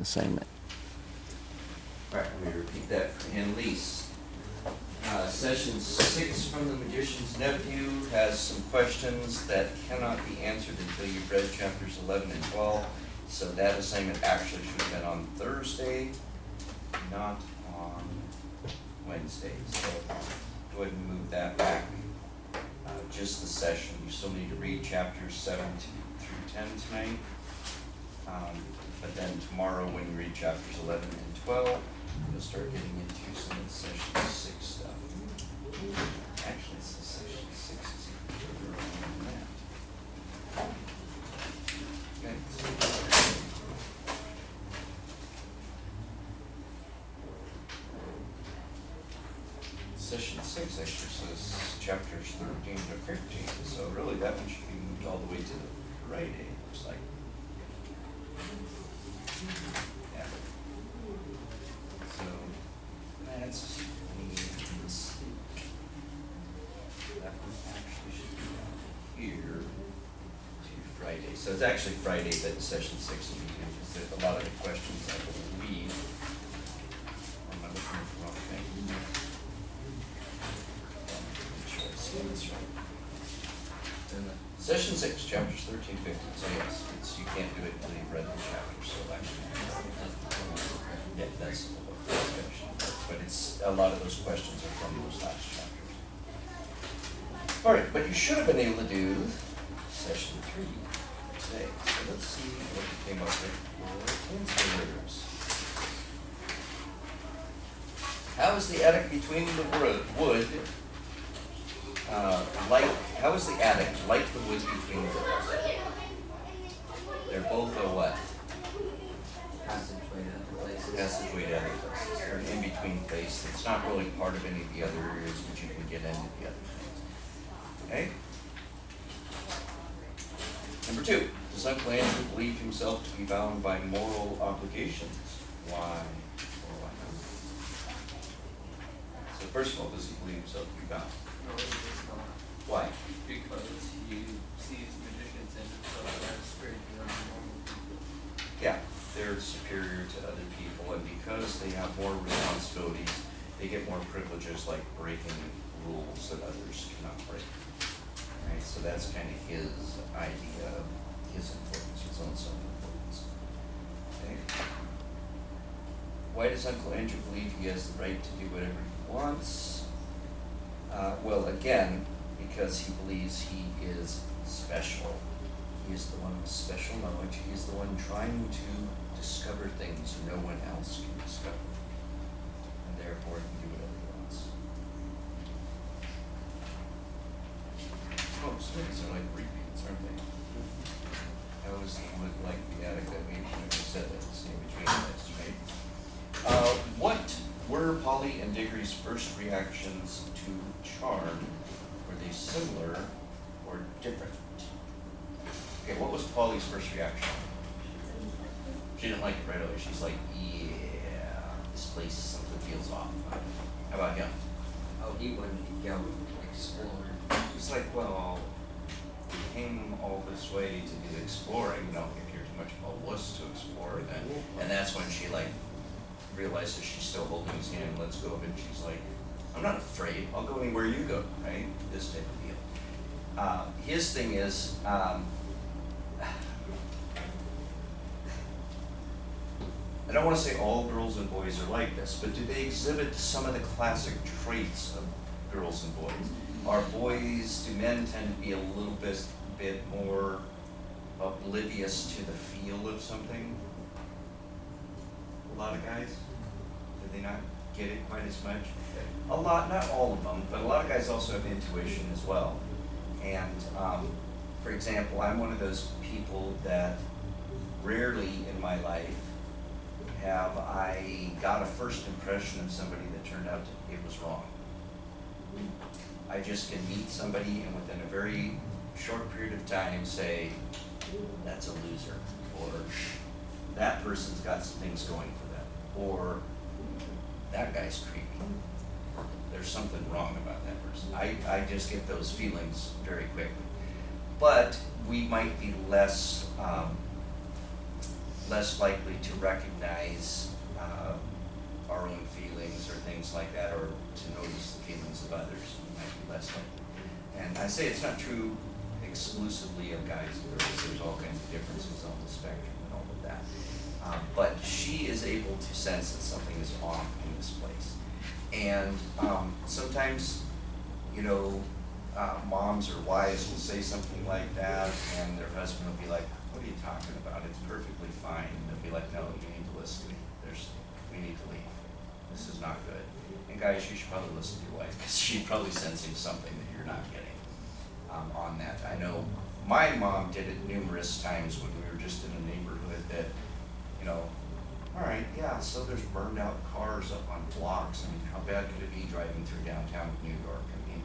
assignment. All right, let me repeat that for Annalise. Session 6 from the Magician's Nephew has some questions that cannot be answered until you've read chapters 11 and 12. So that assignment actually should have been on Thursday, not on Wednesday. So go ahead and move that back. Just the session. You still need to read chapters 7 through 10 tonight. But then tomorrow when you read chapters 11 and 12, you'll start getting into some of the session 6 stuff. Actually, it's the session 6 is even further on than that. Okay. Session 6 actually says chapters 13 to 15, so really that one should be moved all the way to the Friday, it looks like. Yeah. So that's a mistake. That one actually should be down here to Friday. So it's actually Friday that session 6 will be due, because there's a lot of the questions I believe. Am I looking at the wrong thing? Make sure I see this right. Session 6, chapters 13, 15. So yes, you can't do it until you've read the chapter. So actually, yeah, that's the book discussion. But it's a lot of those questions are from those last chapters. All right, but you should have been able to do session 3 today. So let's see what you came up with for answers. How is the attic between the wood? How is the attic like the wood between the walls? They're both a what? Passageway to other places. Passageway to other places. They're an in-between place. It's not really part of any of the other areas, but you can get into the other things. Okay? Number 2. Does Uncle Andrew believe himself to be bound by moral obligations? Why or why not? So first of all, does he believe himself to be bound? No, he does not. Why? Because he sees magicians and himself as superior to normal people. Yeah, they're superior to other people, and because they have more responsibilities, they get more privileges like breaking rules that others cannot break. Right? So that's kind of his idea of his importance, his own self-importance. Okay? Why does Uncle Andrew believe he has the right to do whatever he wants? Well, again, because he believes he is special. He is the one with special knowledge. He is the one trying to discover things no one else can discover. And therefore, he can do whatever he wants. Oh, so these are like repeats, aren't they? How is the wood like the attic that we never said that? It's in between this, right? What were Polly and Diggory's first reactions to charm? Were they similar or different? Okay, what was Polly's first reaction? She didn't like it right away. She's like, yeah, this place, something feels off. How about him? Oh, he wanted to go explore. He's like, well, we came all this way to do exploring. No, if you're too much of a wuss to explore, then, and that's when she like realizes she's still holding his hand and lets go of it. She's like, I'm not afraid. I'll go anywhere you go, right? This type of deal. His thing is, I don't want to say all girls and boys are like this, but do they exhibit some of the classic traits of girls and boys? Do men tend to be a little bit more oblivious to the feel of something? A lot of guys? Do they not get it quite as much? A lot, not all of them, but a lot of guys also have intuition as well. And for example, I'm one of those people that rarely in my life have I got a first impression of somebody that turned out it was wrong. I just can meet somebody and within a very short period of time say, that's a loser, or that person's got some things going for them, or that guy's creepy. There's something wrong about that person. I just get those feelings very quickly. But we might be less less likely to recognize our own feelings or things like that, or to notice the feelings of others. We might be less likely. And I say it's not true exclusively of guys and girls. There's all kinds of differences on the spectrum and all of that. But she is able to sense that something is off in this place. And sometimes, you know, moms or wives will say something like that, and their husband will be like, "What are you talking about? It's perfectly fine." And they'll be like, "No, you need to listen to me. We need to leave. This is not good." And guys, you should probably listen to your wife, because she's probably sensing something that you're not getting on that. I know my mom did it numerous times when we were just in a neighborhood that, you know, all right, yeah, so there's burned out cars up on blocks. I mean, how bad could it be driving through downtown New York? I mean,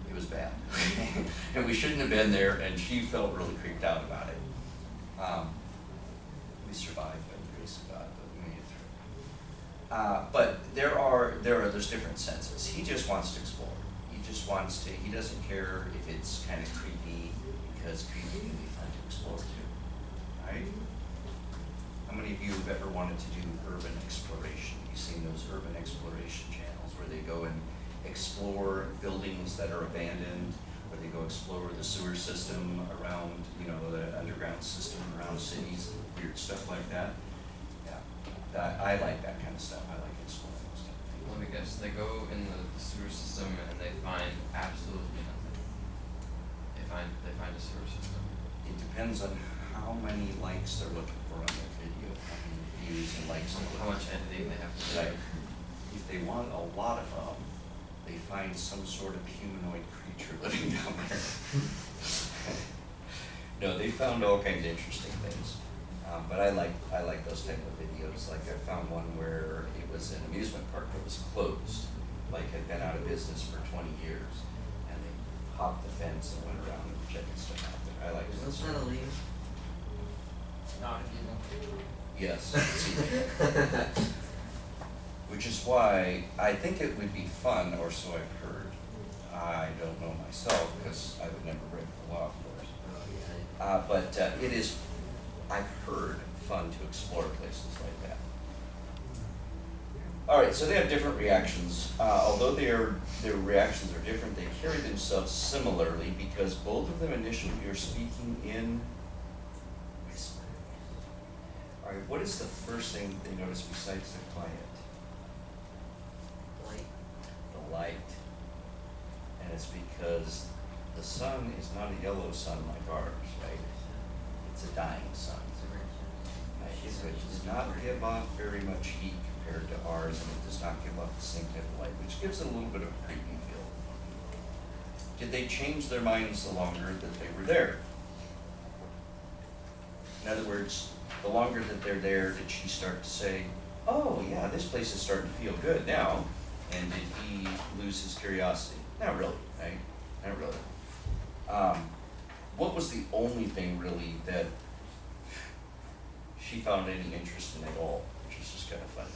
it was bad. And we shouldn't have been there, and she felt really creeped out about it. We survived by the grace of God, but we made it through. But there's different senses. He just wants to explore. He doesn't care if it's kind of creepy, because creepy can be fun to explore too, right? How many of you have ever wanted to do urban exploration? You've seen those urban exploration channels where they go and explore buildings that are abandoned, or they go explore the sewer system around, you know, the underground system around cities, weird stuff like that. Yeah, I like that kind of stuff. I like exploring those type of things. Let me guess, they go in the sewer system and they find absolutely nothing. They find a sewer system. It depends on how many likes they're looking for on their video, how many views and likes they're How looking much editing they have to do. for. Right. If they want a lot of them, they find some sort of humanoid creature living down there. No, they found all kinds of interesting things. But I like those type of videos. Like I found one where it was an amusement park that was closed, like had been out of business for 20 years, and they hopped the fence and went around and checking stuff out there. I like Is those. that illegal? Not if you don't. Yes. Which is why I think it would be fun, or so I've heard. I don't know myself, because I would never break the law, of course. But it is, I've heard, fun to explore places like that. All right, so they have different reactions. Although their reactions are different, they carry themselves similarly, because both of them initially are speaking in whispers. All right, what is the first thing they notice besides the quiet? Light. The light. And it's because the sun is not a yellow sun like ours, right? It's a dying sun. Right? It does not give off very much heat compared to ours, and it does not give off the same type of light, which gives it a little bit of a creepy feel. Did they change their minds the longer that they were there? In other words, the longer that they're there, did she start to say, "Oh yeah, this place is starting to feel good now"? And did he lose his curiosity? Not really, right? Not really. What was the only thing really that she found any interest in at all, which was just kind of funny?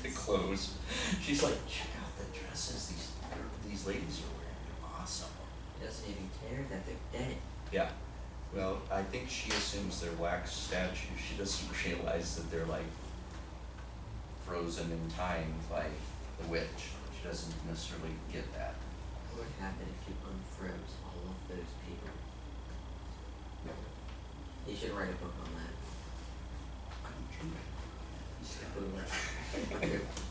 The clothes. She's like, "Check out the dresses these ladies are wearing. They're awesome." He doesn't even care that they're dead. Yeah. Well, I think she assumes they're wax statues. She doesn't realize that they're like frozen in time by the witch. She doesn't necessarily get that. What would happen if you unfroze all of those people? You should write a book on that.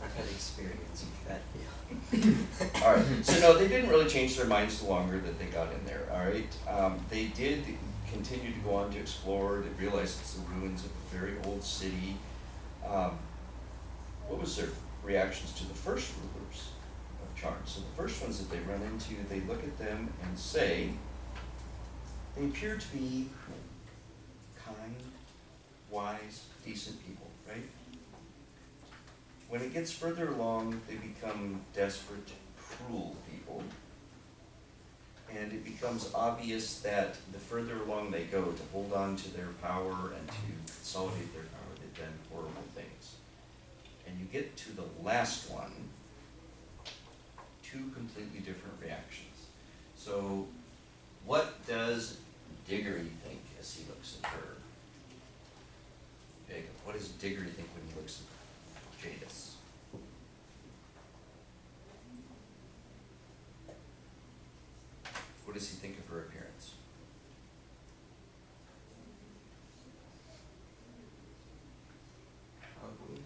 I've had experience with that feeling. All right, so no, they didn't really change their minds the longer that they got in there, all right? They did continue to go on to explore, to realize it's the ruins of a very old city. What was their reactions to the first rulers of Charn? So the first ones that they run into, they look at them and say, they appear to be kind, wise, decent people, right? When it gets further along, they become desperate, cruel people. And it becomes obvious that the further along they go to hold on to their power and to consolidate their power, they've done horrible things. And you get to the last one, two completely different reactions. So what does Diggory think as he looks at her? What does Diggory think when he looks at Jadis? What does he think of her appearance? Ugly.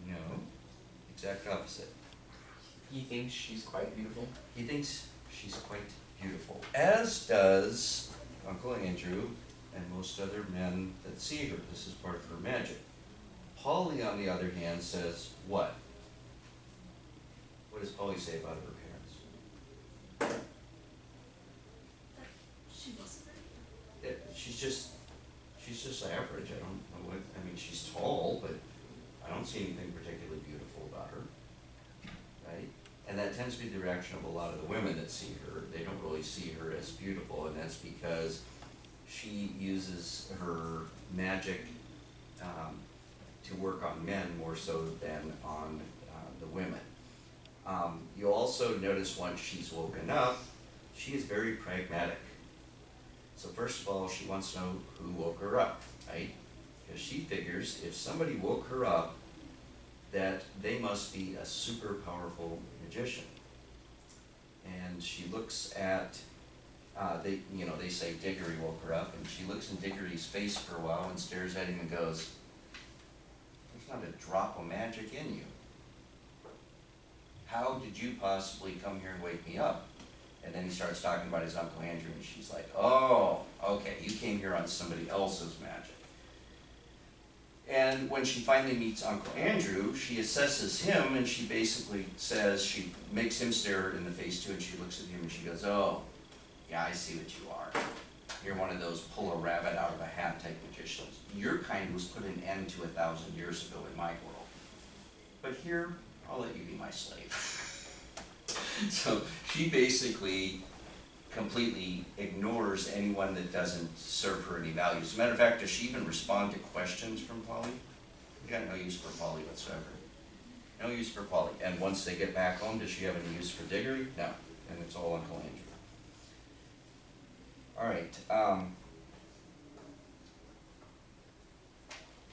No. Exact opposite. He thinks she's quite beautiful. He thinks she's quite beautiful, as does Uncle Andrew and most other men that see her. This is part of her magic. Polly, on the other hand, says what? What does Polly say about her appearance? She wasn't ready. She's just average. I don't know what, I mean, she's tall, but I don't see anything particularly beautiful about her, right? And that tends to be the reaction of a lot of the women that see her. They don't really see her as beautiful, and that's because she uses her magic to work on men more so than on the women. You'll also notice once she's woken up, she is very pragmatic. So first of all, she wants to know who woke her up, right? Because she figures if somebody woke her up, that they must be a super powerful magician. And she looks at, they say Diggory woke her up, and she looks in Diggory's face for a while and stares at him and goes, "There's not a drop of magic in you. How did you possibly come here and wake me up?" And then he starts talking about his Uncle Andrew, and she's like, "Oh, okay, you came here on somebody else's magic." And when she finally meets Uncle Andrew, she assesses him, and she basically says, she makes him stare her in the face too, and she looks at him and she goes, "Oh, yeah, I see what you are. You're one of those pull a rabbit out of a hat type magicians. Your kind was put an end to 1,000 years ago in my world. But here, I'll let you be my slave." So she basically completely ignores anyone that doesn't serve her any value. As a matter of fact, does she even respond to questions from Polly? She got no use for Polly whatsoever. No use for Polly. And once they get back home, does she have any use for Diggory? No. And it's all Uncle Andrew. All right.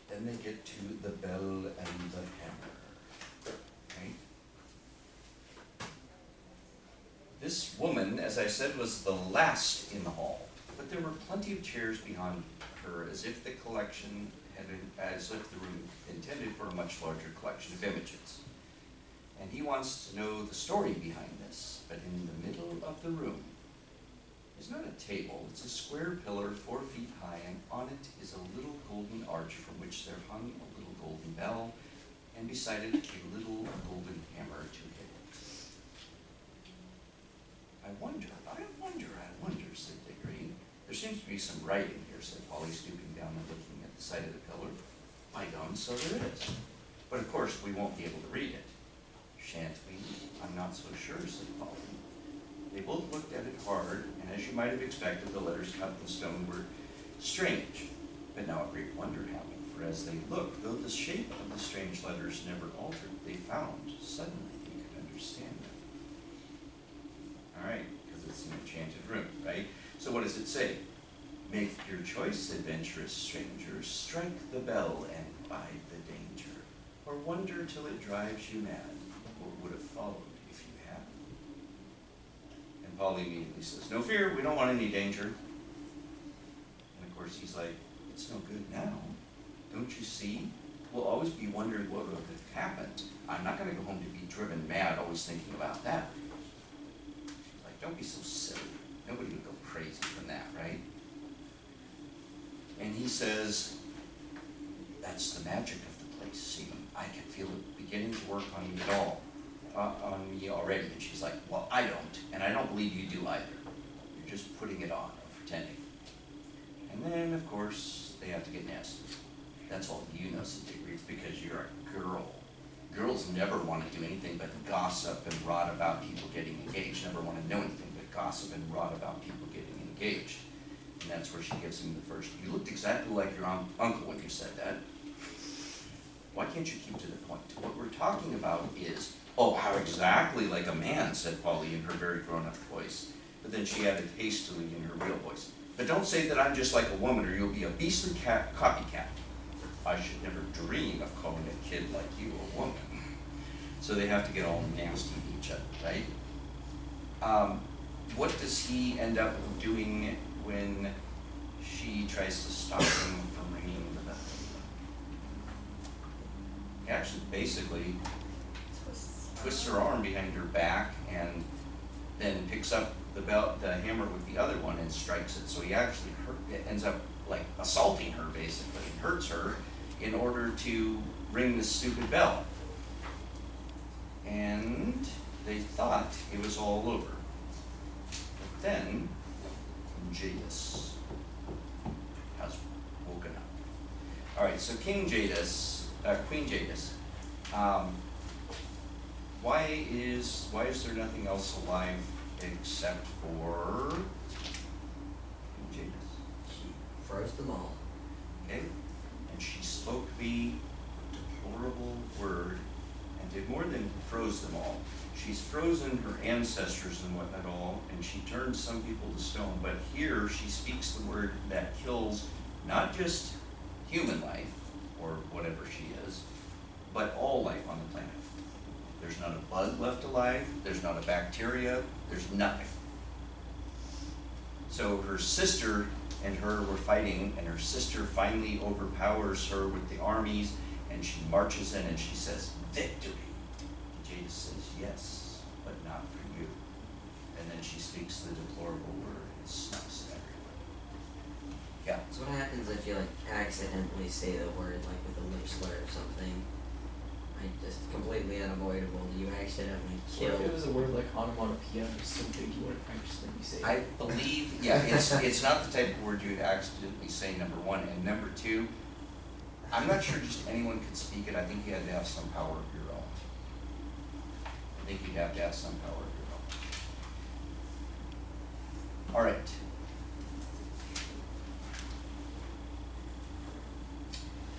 Then they get to the bell and the hammer. Right? This woman, as I said, was the last in the hall, but there were plenty of chairs behind her, as if the collection as if the room intended for a much larger collection of images. And he wants to know the story behind this, but in the middle of the room is not a table, it's a square pillar 4 feet high, and on it is a little golden arch from which there hung a little golden bell, and beside it a little golden hammer to hit it. I wonder, said Diggory. There seems to be some writing here, said Polly, stooping down and looking at the side of the pillar. By gum, so there is. But of course we won't be able to read it. Shan't we? I'm not so sure, said Polly. They both looked at it hard, and as you might have expected, the letters cut in stone were strange. But now a great wonder happened, for as they looked, though the shape of the strange letters never altered, they found suddenly they could understand them. All right, because it's an enchanted room, right? So what does it say? Make your choice, adventurous stranger, strike the bell and bide the danger, or wonder till it drives you mad, what would have followed if you had? And Polly immediately says, "No fear, we don't want any danger." And of course he's like, "It's no good now. Don't you see? We'll always be wondering what would have happened. I'm not going to go home to be driven mad always thinking about that." Don't be so silly. Nobody would go crazy from that, right? And he says, "That's the magic of the place, see? I can feel it beginning to work on me already." And she's like, "Well, I don't, and I don't believe you do either. You're just putting it on, or pretending." And then, of course, they have to get nasty. "That's all you know," said Diggory. "It's because you're a girl. Girls never want to do anything but gossip and rot about people getting engaged. Never want to know anything but gossip and rot about people getting engaged." And that's where she gives him the first, "You looked exactly like your uncle when you said that. Why can't you keep to the point? What we're talking about is," "Oh, how exactly like a man," said Polly in her very grown-up voice. But then she added hastily in her real voice, "But don't say that I'm just like a woman or you'll be a beastly copycat." I should never dream of calling a kid like you a woman. So they have to get all nasty to each other, right? What does he end up doing when she tries to stop him from ringing the bell? He actually basically twists her arm behind her back and then picks up the hammer with the other one and strikes it. So he actually ends up like assaulting her basically, hurts her in order to ring this stupid bell. And they thought it was all over. But then Jadis has woken up. All right, so Queen Jadis, why is there nothing else alive except for Queen Jadis? She froze them all. Okay, and she spoke the deplorable word and did more than froze them all. She's frozen her ancestors and whatnot all, and she turned some people to stone. But here she speaks the word that kills not just human life, or whatever she is, but all life on the planet. There's not a bug left alive, there's not a bacteria, there's nothing. So her sister and her were fighting, and her sister finally overpowers her with the armies, and she marches in and she says, "Victory." Jadis says, "Yes, but not for you." And then she speaks the deplorable word and snuffs it everywhere. Yeah. So what happens if you like accidentally say the word like with a lip slur or something? Like just completely unavoidable. You accidentally Or kill. if it was a word like onomatopoeia, it's so big you wouldn't accidentally say it. I believe, yeah, it's not the type of word you'd accidentally say, number one, and number two, I'm not sure just anyone could speak it. I think you had to have some power of your own. I think you'd have to have some power of your own. All right.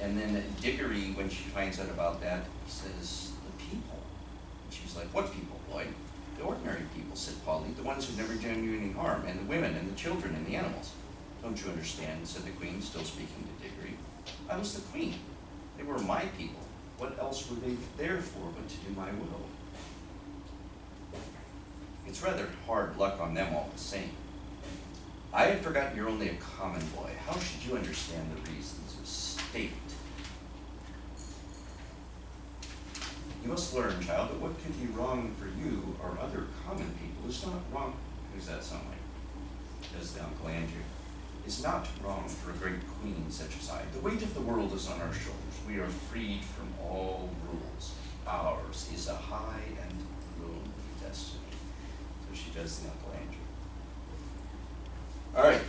And then Diggory, when she finds out about that, says, "The people." And she's like, "What people, Lloyd?" "The ordinary people," said Polly, "the ones who never done you any harm, and the women, and the children, and the animals." "Don't you understand?" said the Queen, still speaking to Diggory. "I was the Queen. They were my people. What else were they there for but to do my will?" It's rather hard luck on them all the same. "I had forgotten you're only a common boy. How should you understand the reasons of state? You must learn, child, that what could be wrong for you or other common people is not wrong." Who's that sound like? Says the Uncle Andrew. "Is not wrong for a great queen such as I. The weight of the world is on our shoulders. We are freed from all rules. Ours is a high and lonely destiny." So she does the Uncle Andrew. All right.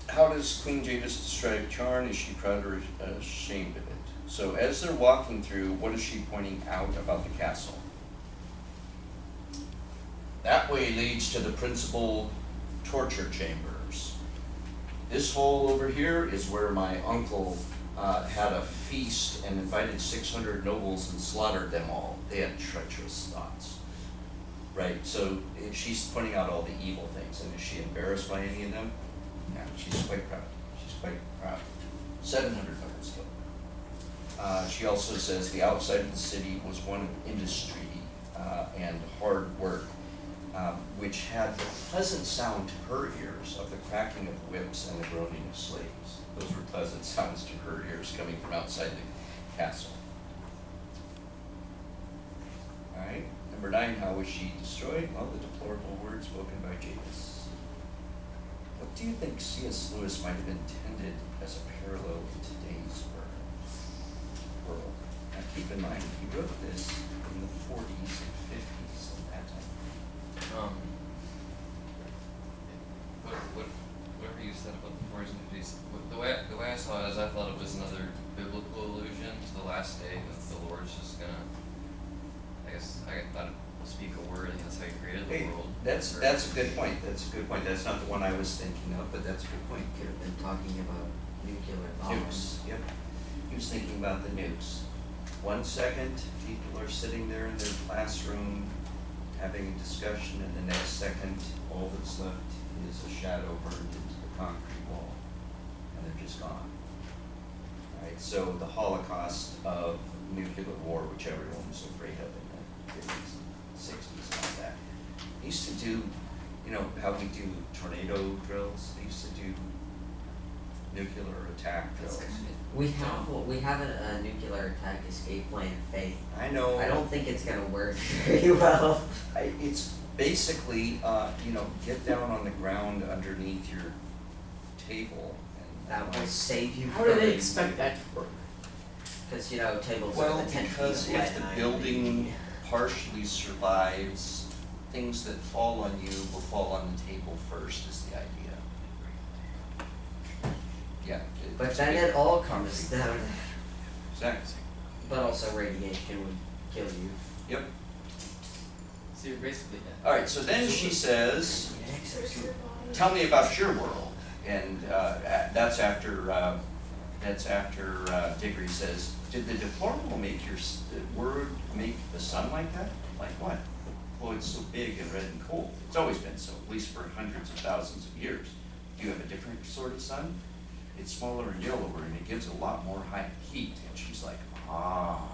How does Queen Jadis describe Charn? Is she proud or ashamed of it? So as they're walking through, what is she pointing out about the castle? "That way leads to the principal torture chambers. This hole over here is where my uncle had a feast and invited 600 nobles and slaughtered them all. They had treacherous thoughts." Right, so she's pointing out all the evil things, and is she embarrassed by any of them? No, she's quite proud. She's quite proud. 700 nobles killed. She also says the outside of the city was one of industry and hard work, which had the pleasant sound to her ears of the cracking of whips and the groaning of slaves. Those were pleasant sounds to her ears coming from outside the castle. All right, number 9, how was she destroyed? Well, the deplorable words spoken by Jadis. What do you think C.S. Lewis might have intended as a parallel in today's world? Now keep in mind, he wrote this in the 40s and 50s at that time. Whatever you said about the 40s and 50s, the way I saw it is I thought it was another biblical allusion to the last day that the Lord's just gonna, I thought it would speak a word, and that's how he created the Hey, world. that's a good point. That's a good point. That's not the one I was thinking of, but that's a good point. Could have been talking about nuclear bombs. Nukes. Yep. He was thinking about the nukes. 1 second, people are sitting there in their classroom having a discussion, and the next second, all that's left is a shadow burned into the concrete wall, and they're just gone. Right, so the Holocaust of nuclear war, which everyone was afraid of in the 50s, 60s, and all that. They used to do, you know, how we do tornado drills, they used to do nuclear attack drills. We have a nuclear attack escape plan, Faith. I know. I don't think it's gonna work very well. It's basically, you know, get down on the ground underneath your table and. That will save you How from. do they expect that to work? Because, you know, tables Well, are the 10 feet because of lead if the and iron. building partially survives, things that fall on you will fall on the table first is the idea. Yeah. But it's then big. it all comes down. Exactly. But also radiation would kill you. Yep. So you're basically dead. Alright, so then she says, tell me about your world. And that's after Diggory says, did the deplorable make your word make the sun like that? Like what? Well, it's so big and red and cold. It's always been so, at least for hundreds of thousands of years. Do you have a different sort of sun? It's smaller and yellower and it gives a lot more high heat. And she's like, ah.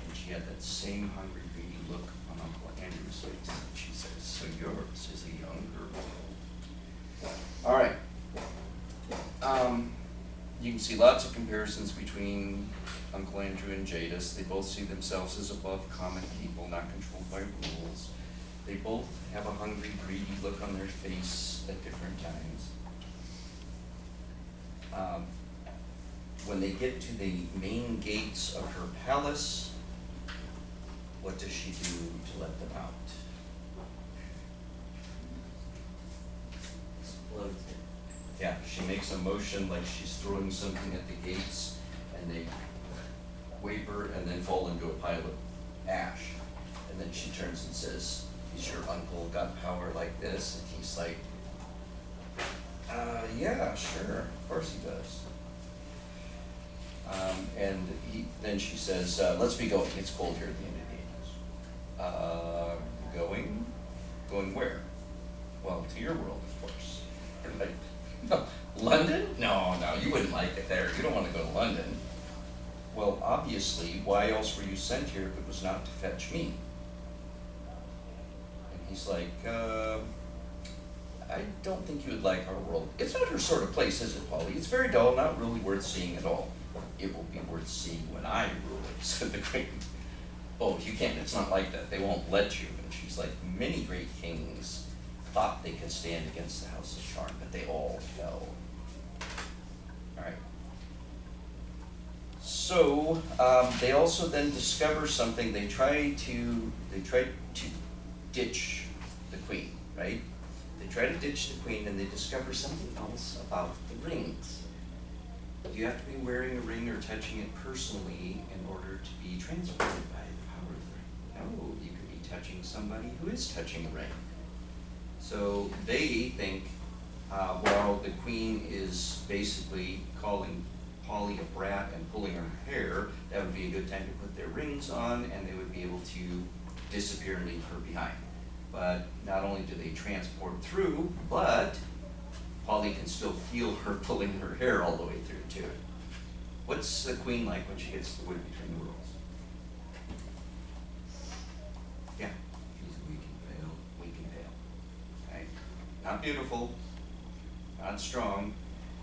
And she had that same hungry, greedy look on Uncle Andrew's face. And she says, so yours is a younger world. All right. You can see lots of comparisons between Uncle Andrew and Jadis. They both see themselves as above common people, not controlled by rules. They both have a hungry, greedy look on their face at different times. When they get to the main gates of her palace, what does she do to let them out? Explodes it. Yeah, she makes a motion like she's throwing something at the gates, and they waver and then fall into a pile of ash. And then she turns and says, "Is your uncle got power like this?" And he's like, yeah, sure, of course he does. Then she says, let's be going, it's cold here at the end of the ages. Going? Going where? Well, to your world, of course. You're like, no, London? No, you wouldn't like it there. You don't want to go to London. Well, obviously, why else were you sent here if it was not to fetch me? And he's like, I don't think you would like our world. It's not your sort of place, is it, Polly? It's very dull, not really worth seeing at all. It will be worth seeing when I rule it, said the queen. Oh, you can't, it's not like that. They won't let you. And she's like, many great kings thought they could stand against the house of Charm, but they all fell. All right. So they also then discover something. They try to ditch the queen, right? They try to ditch the queen, and they discover something else about the rings. Do you have to be wearing a ring or touching it personally in order to be transported by the power of the ring? No, you could be touching somebody who is touching the ring. So they think, while the queen is basically calling Polly a brat and pulling her hair, that would be a good time to put their rings on, and they would be able to disappear and leave her behind. But not only do they transport through, but Polly can still feel her pulling her hair all the way through too. What's the queen like when she gets the wood between the worlds? Yeah. She's weak and pale. Weak and pale. Right? Not beautiful, not strong.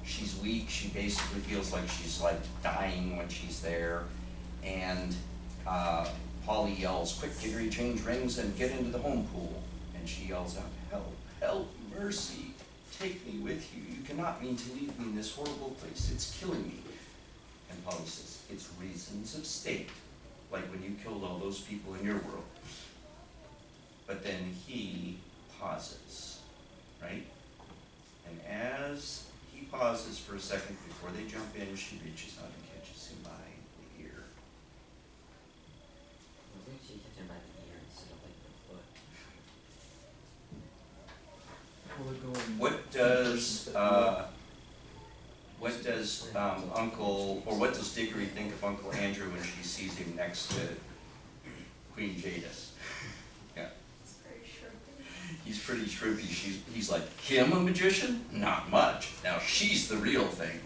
She's weak. She basically feels like she's like dying when she's there. And Polly yells, "Quick, Diggory, change rings and get into the home pool." And she yells out, "Help, help, mercy, take me with you. You cannot mean to leave me in this horrible place. It's killing me." And Polly says, "It's reasons of state, like when you killed all those people in your world." But then he pauses, right? And as he pauses for a second before they jump in, she reaches out and catches him by the ear. I think she hit him by the ear instead of like the foot. Well, they're going. What does Diggory think of Uncle Andrew when she sees him next to Queen Jadis? Yeah. It's very shrimpy. He's pretty shrimpy. He's like, him a magician? Not much. Now she's the real thing.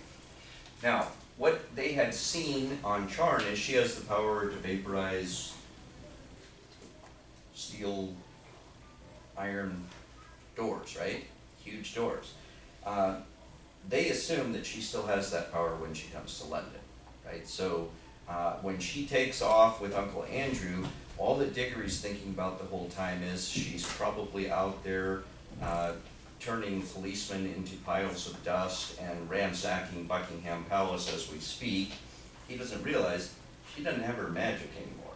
Now, what they had seen on Charn is she has the power to vaporize steel, iron doors, right? Huge doors. They assume that she still has that power when she comes to London, right? So when she takes off with Uncle Andrew, all that Diggory's thinking about the whole time is she's probably out there turning policemen into piles of dust and ransacking Buckingham Palace as we speak. He doesn't realize she doesn't have her magic anymore.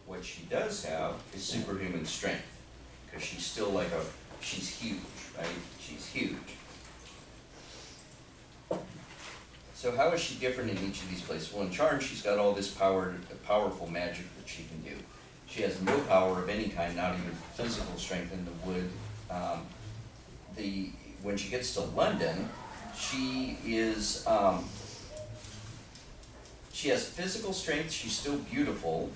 What she does have is superhuman strength, because she's still like she's huge, right? She's huge. So how is she different in each of these places? Well, in Charn, she's got all this powerful magic that she can do. She has no power of any kind, not even physical strength in the wood. When she gets to London, she is, she has physical strength, she's still beautiful.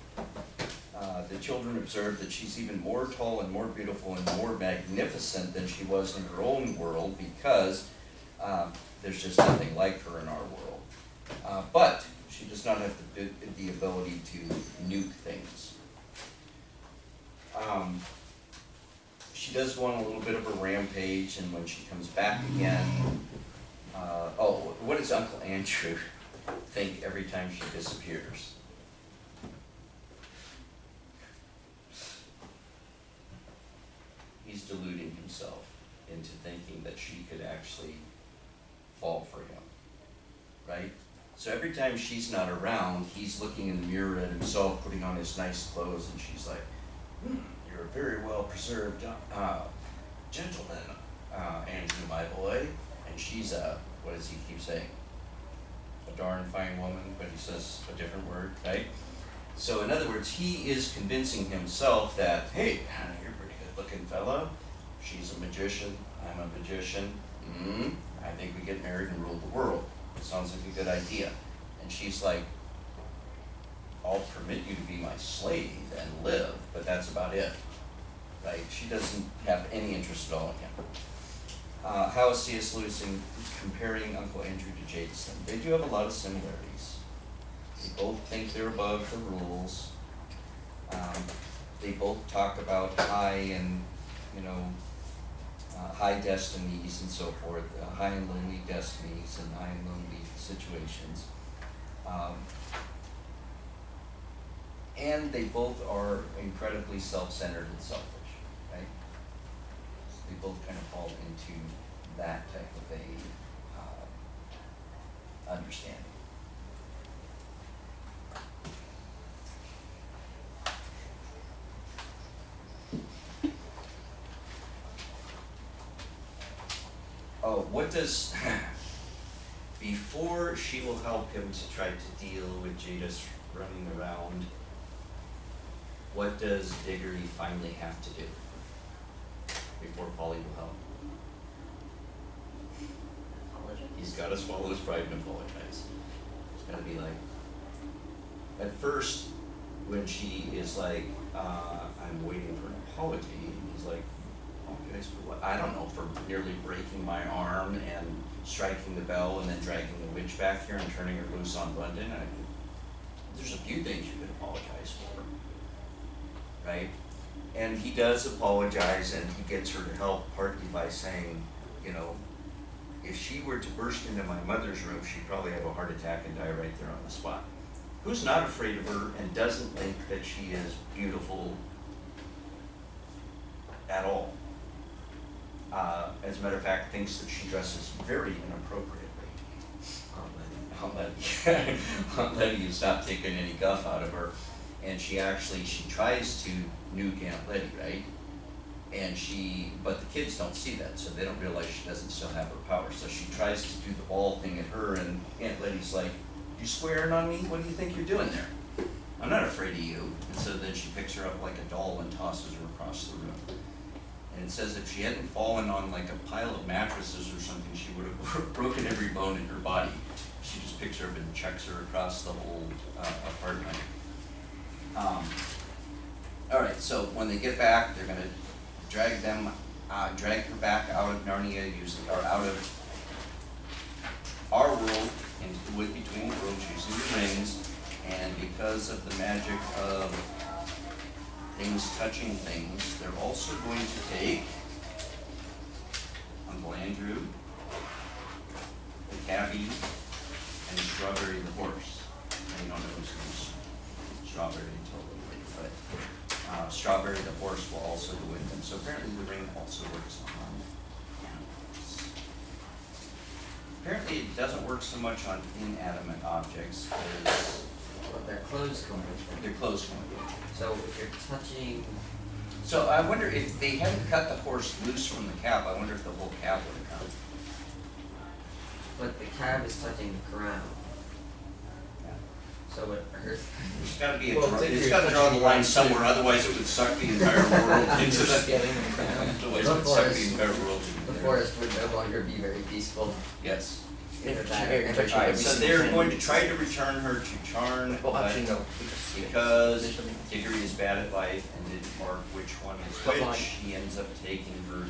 The children observe that she's even more tall and more beautiful and more magnificent than she was in her own world, because there's just nothing like her in our world. But she does not have the ability to nuke things. She does go on a little bit of a rampage, and when she comes back again, what does Uncle Andrew think every time she disappears? He's deluding himself into thinking that she could actually fall for him, right? So every time she's not around, he's looking in the mirror at himself, putting on his nice clothes, and she's like, you're a very well preserved gentleman, Andrew, my boy. And she's what does he keep saying? A darn fine woman, but he says a different word, right? So in other words, he is convincing himself that, hey, you're a pretty good looking fella. She's a magician, I'm a magician. I think we get married and rule the world. Sounds like a good idea. And she's like, I'll permit you to be my slave and live, but that's about it, right? She doesn't have any interest at all in him. How is C.S. Lewis comparing Uncle Andrew to Jason? They do have a lot of similarities. They both think they're above the rules. They both talk about high and, high destinies and so forth, high and lonely destinies and high and lonely situations. And they both are incredibly self-centered and selfish, right? They both kind of fall into that type of a understanding. What does, before she will help him to try to deal with Jadis running around, what does Diggory finally have to do before Polly will help? He's got to swallow his pride and apologize. It's got to be like, at first, when she is like, I'm waiting for an apology, he's like, apologize for what? I don't know, for nearly breaking my arm and striking the bell and then dragging the witch back here and turning her loose on London. There's a few things you could apologize for, right? And he does apologize, and he gets her to help partly by saying, if she were to burst into my mother's room, she'd probably have a heart attack and die right there on the spot. Who's not afraid of her and doesn't think that she is beautiful at all? As a matter of fact, thinks that she dresses very inappropriately. Aunt Letty has not taken any guff out of her, and she tries to nuke Aunt Letty, right? But the kids don't see that, so they don't realize she doesn't still have her power. So she tries to do the ball thing at her, and Aunt Letty's like, you swearing on me? What do you think you're doing there? I'm not afraid of you. And so then she picks her up like a doll and tosses her across the room. And it says if she hadn't fallen on like a pile of mattresses or something, she would have broken every bone in her body. She just picks her up and chucks her across the whole apartment. All right, so when they get back, they're gonna drag her back out of Narnia, out of our world into wood between the worlds using the rings, and because of the magic of things touching things, they're also going to take Uncle Andrew, the cabbie, and Strawberry the horse. And you don't know who's Strawberry until a little later, but Strawberry the horse will also go with them. So apparently the ring also works on animals. Apparently it doesn't work so much on inanimate objects because Well, their clothes come with them. they're close to it. So if you're touching, So I wonder if they hadn't cut the horse loose from the cab, I wonder if the whole cab would have come. but the cab is touching the ground, Yeah. so it hurts. There's gotta be a, Well, draw- Diggory it's is gotta draw the touching line the somewhere, ground, otherwise it would suck the entire world into Just the, getting them down. otherwise it would suck the entire world The into there. forest would no longer be very peaceful. Yes. Either If that she- or if every- she- Alright, every so single they're thing. going to try to return her to Charn, Well, but actually, no. because Diggory is bad at life and didn't mark which one is But like- which, he ends up taking her to.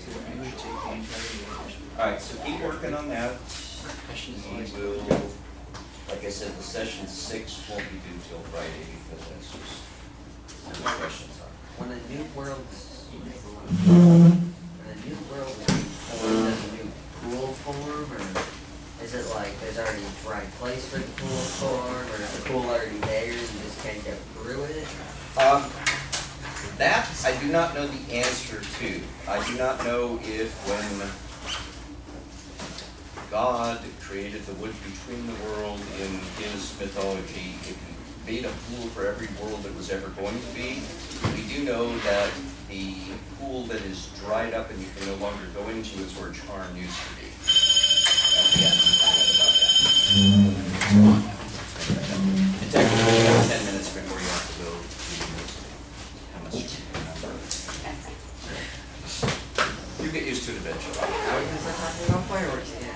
So what you would take the entire world. Alright, so keep working on that. Questions We is will, like I said, the session 6 won't be due till Friday because that's just what the questions are. When a new world is formed, does a new pool form, or is it like there's already a dry place for the pool to form, or is the pool already there and you just can't get through it? That I do not know the answer to. I do not know if when God created the wood between the world in his mythology, if he made a pool for every world that was ever going to be. We do know that the pool that is dried up and you can no longer go into is where Charn used to be. Yeah, I read about that. And technically, you have 10 minutes before you have to go to university. How much do you remember? You get used to it eventually. Now we can start talking about fireworks again.